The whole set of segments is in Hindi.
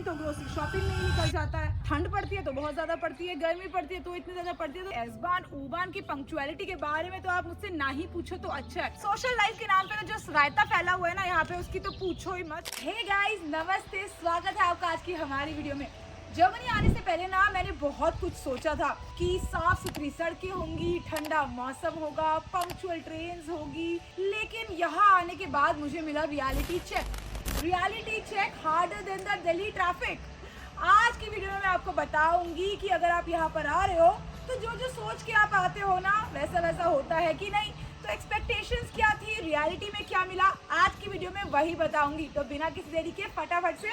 तो ग्रोसरी शॉपिंग में ही निकल जाता है। ठंड पड़ती है तो बहुत ज्यादा पड़ती है, गर्मी पड़ती है तो इतनी ज्यादा पड़ती है। तो एसबान उबान की पंक्चुअलिटी के बारे में तो आप मुझसे ना ही पूछो तो अच्छा है। सोशल लाइफ के नाम पे तो जो रायता फैला हुआ है ना यहाँ पे, उसकी तो पूछो ही मत। हे गाइस, नमस्ते, स्वागत है आपका आज की हमारी वीडियो में। जर्मनी आने से पहले ना मैंने बहुत कुछ सोचा था कि साफ सुथरी सड़कें होंगी, ठंडा मौसम होगा, पंक्चुअल ट्रेन्स होगी, लेकिन यहाँ आने के बाद मुझे मिला reality check harder than the Delhi traffic. आज की वीडियो में मैं आपको बताऊंगी कि अगर आप यहाँ पर आ रहे हो तो जो सोच के आप आते हो ना वैसा वैसा होता है कि नहीं, तो एक्सपेक्टेशंस क्या थी, रियलिटी में क्या मिला, आज की वीडियो में वही बताऊंगी। तो बिना किसी देरी के फटाफट से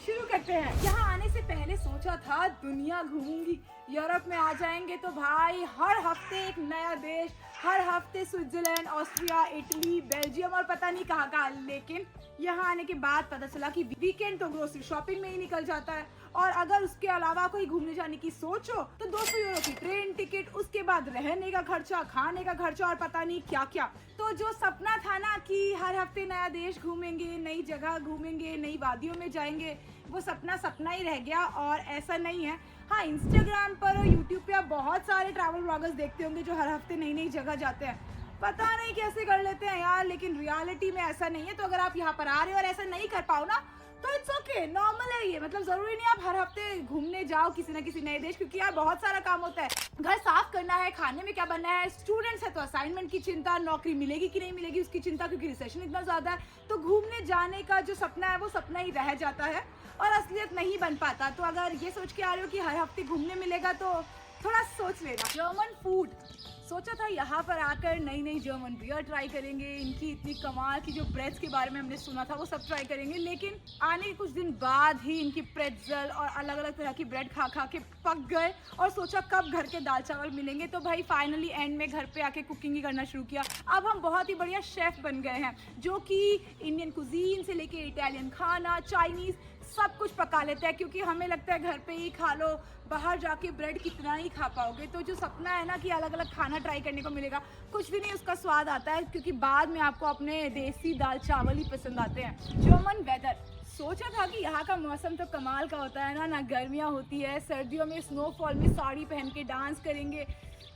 शुरू करते हैं। यहाँ आने से पहले सोचा था दुनिया घूमूंगी, यूरोप में आ जाएंगे तो भाई हर हफ्ते एक नया देश, हर हफ्ते स्विट्जरलैंड, ऑस्ट्रिया, इटली, बेल्जियम और पता नहीं कहाँ का। लेकिन यहाँ आने के बाद पता चला कि वीकेंड तो ग्रोसरी शॉपिंग में ही निकल जाता है, और अगर उसके अलावा कोई घूमने जाने की सोचो तो 200 यूरो की ट्रेन टिकट, उसके बाद रहने का खर्चा, खाने का खर्चा और पता नहीं क्या क्या। तो जो सपना था ना कि हर हफ्ते नया देश घूमेंगे, नई जगह घूमेंगे, नई वादियों में जाएंगे, वो सपना ही रह गया। और ऐसा नहीं है। हाँ, इंस्टाग्राम पर और यूट्यूब पे आप बहुत सारे ट्रैवल ब्लॉगर्स देखते होंगे जो हर हफ्ते नई नई जगह जाते हैं, पता नहीं कैसे कर लेते हैं यार, लेकिन रियलिटी में ऐसा नहीं है। तो अगर आप यहाँ पर आ रहे हो और ऐसा नहीं कर पाओ ना तो इट्स ओके, नॉर्मल है ये। मतलब जरूरी नहीं आप हर हफ्ते घूमने जाओ किसी न किसी नए देश, क्योंकि यार बहुत सारा काम होता है। घर साफ करना है, खाने में क्या बनना है, स्टूडेंट्स है तो असाइनमेंट की चिंता, नौकरी मिलेगी कि नहीं मिलेगी उसकी चिंता, क्योंकि रिसेशन इतना ज्यादा है। तो घूमने जाने का जो सपना है वो सपना ही रह जाता है और असलियत नहीं बन पाता। तो अगर ये सोच के आ रहे हो कि हर हफ्ते घूमने मिलेगा तो थोड़ा सोच लेना। जर्मन फूड, सोचा था यहाँ पर आकर नई नई जर्मन बियर ट्राई करेंगे, इनकी इतनी कमाल की जो ब्रेड्स के बारे में हमने सुना था वो सब ट्राई करेंगे। लेकिन आने के कुछ दिन बाद ही इनकी प्रेट्ज़ल और अलग अलग तरह की ब्रेड खा खा के पक गए, और सोचा कब घर के दाल चावल मिलेंगे। तो भाई फाइनली एंड में घर पे आके कुकिंग ही करना शुरू किया। अब हम बहुत ही बढ़िया शेफ बन गए हैं, जो कि इंडियन कुजीन से लेके इटालियन खाना, चाइनीज़ सब कुछ पका लेते हैं, क्योंकि हमें लगता है घर पे ही खा लो, बाहर जाके ब्रेड कितना ही खा पाओगे। तो जो सपना है ना कि अलग अलग खाना ट्राई करने को मिलेगा, कुछ भी नहीं उसका स्वाद आता है, क्योंकि बाद में आपको अपने देसी दाल चावल ही पसंद आते हैं। जर्मन वेदर, सोचा था कि यहाँ का मौसम तो कमाल का होता है ना गर्मियाँ होती है, सर्दियों में स्नोफॉल में साड़ी पहन के डांस करेंगे,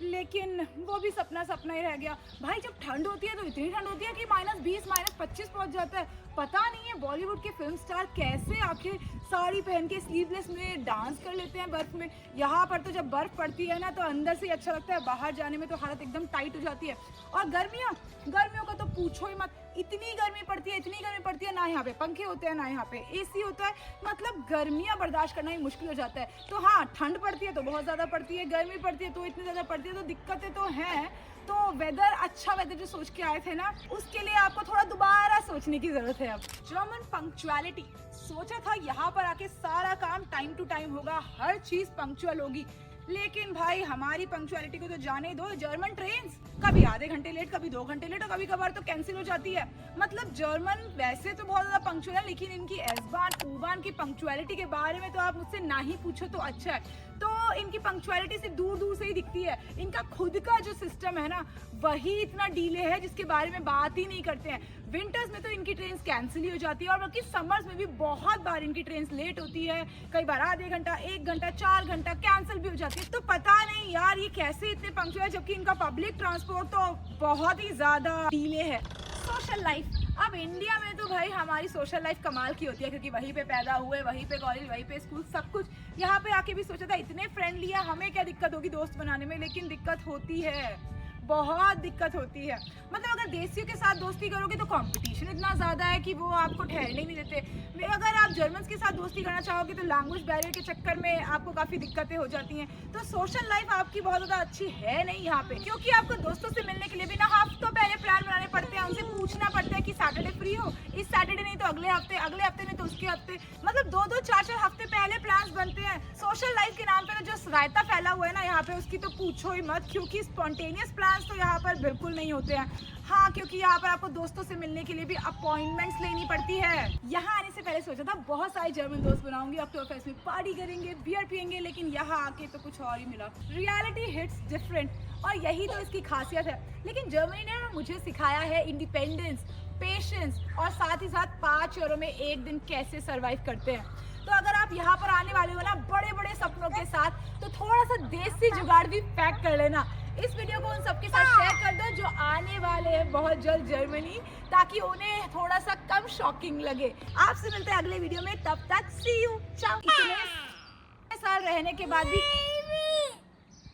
लेकिन वो भी सपना ही रह गया। भाई जब ठंड होती है तो इतनी ठंड होती है कि -20 -25 पहुंच जाता है। पता नहीं है बॉलीवुड के फिल्म स्टार कैसे आखिर साड़ी पहन के स्लीवलेस में डांस कर लेते हैं बर्फ में। यहाँ पर तो जब बर्फ पड़ती है ना तो अंदर से अच्छा लगता है, बाहर जाने में तो हालत एकदम टाइट हो जाती है। और गर्मियों का तो पूछो ही मत, इतनी गर्मी पड़ती है ना यहाँ पे पंखे होते हैं ना यहाँ पे एसी होता है, मतलब गर्मियाँ बर्दाश्त करना ही मुश्किल हो जाता है। तो हाँ, ठंड पड़ती है तो बहुत ज़्यादा पड़ती है, गर्मी पड़ती है तो इतनी ज़्यादा पड़ती है, तो दिक्कतें तो हैं। तो अच्छा वेदर जो सोच के आए थे ना, उसके लिए आपको थोड़ा दोबारा सोचने की जरूरत है। अब जर्मन पंक्चुअलिटी, सोचा था यहाँ पर आके सारा काम टाइम टू टाइम होगा, हर चीज पंक्चुअल होगी, लेकिन भाई हमारी पंक्चुअलिटी को तो जाने दो। जर्मन ट्रेन्स कभी आधे घंटे लेट, कभी 2 घंटे लेट, और कभी कभार तो कैंसिल हो जाती है। मतलब जर्मन वैसे तो बहुत ज्यादा पंक्चुअल है, लेकिन इनकी एसबान उबान की पंक्चुअलिटी के बारे में तो आप मुझसे ना ही पूछो तो अच्छा है। तो इनकी पंक्चुअलिटी सिर्फ दूर दूर से ही दिखती है, इनका खुद का जो सिस्टम है ना वही इतना डीले है जिसके बारे में बात ही नहीं करते हैं। विंटर्स में तो इनकी ट्रेन कैंसिल ही हो जाती है, और बल्कि समर्स में भी बहुत बार इनकी ट्रेन लेट होती है, कई बार आधे घंटा, 1 घंटा, 4 घंटा कैंसिल भी हो जाती है। तो पता नहीं यार ये कैसे इतने पंक्चुअल है, जबकि इनका पब्लिक ट्रांसपोर्ट तो बहुत ही ज्यादा डीले है। सोशल लाइफ, अब इंडिया में तो भाई हमारी सोशल लाइफ कमाल की होती है, क्योंकि वहीं पे पैदा हुए, वहीं पे कॉलेज, वहीं पे स्कूल, सब कुछ। यहाँ पे आके भी सोचा था इतने फ्रेंडली है, हमें क्या दिक्कत होगी दोस्त बनाने में, लेकिन दिक्कत होती है, बहुत दिक्कत होती है। मतलब अगर देसियों के साथ दोस्ती करोगे तो कंपटीशन इतना ज़्यादा है कि वो आपको ठहरने ही नहीं देते। अगर आप जर्मन्स के साथ दोस्ती करना चाहोगे तो लैंग्वेज बैरियर के चक्कर में आपको काफ़ी दिक्कतें हो जाती हैं। तो सोशल लाइफ आपकी बहुत ज़्यादा अच्छी है नहीं यहाँ पे, क्योंकि आपको दोस्तों से मिलने के लिए भी ना हफ्तों पहले प्लान बनाने पड़ते हैं, उनसे पूछना पड़ता है कि सैटरडे फ्री हो, इस सैटरडे नहीं तो अगले हफ्ते नहीं तो उसके हफ्ते, मतलब 2-2 4-4 हफ्ते पहले प्लान्स बनते हैं। सोशल लाइफ के नाम पे तो जो रायता फैला हुआ है ना यहाँ पे, उसकी तो पूछो ही मत, क्योंकि स्पॉन्टेनियस प्लान्स तो यहाँ पर बिल्कुल नहीं होते हैं। हाँ, क्योंकि यहाँ पर आपको दोस्तों से मिलने के लिए भी अपॉइंटमेंट्स लेनी पड़ती है। यहाँ आने से पहले सोचा था बहुत सारे जर्मन दोस्त बनाऊंगी, अक्टूबरफेस्ट में पार्टी करेंगे, बियर पियेंगे, लेकिन यहाँ आके तो कुछ और ही मिला। रियलिटी हिट्स डिफरेंट, और यही तो इसकी खासियत है। लेकिन जर्मनी ने मुझे सिखाया है इंडिपेंडेंस, पेशेंस, और साथ ही साथ 5 यूरो में एक दिन कैसे सर्वाइव करते हैं। तो अगर आप यहाँ पर आने वाले हो ना बड़े बड़े सपनों के साथ, तो थोड़ा सा देसी जुगाड़ भी पैक कर लेना। इस वीडियो को उन सबके साथ शेयर कर दो जो आने वाले हैं बहुत जल्द जर्मनी, ताकि उन्हें थोड़ा सा कम शॉकिंग लगे। आपसे मिलते हैं अगले वीडियो में, तब तक सी यू, चाओ। इतने साल रहने के बाद भी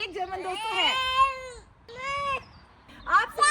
एक जर्मन दोस्त है आपसे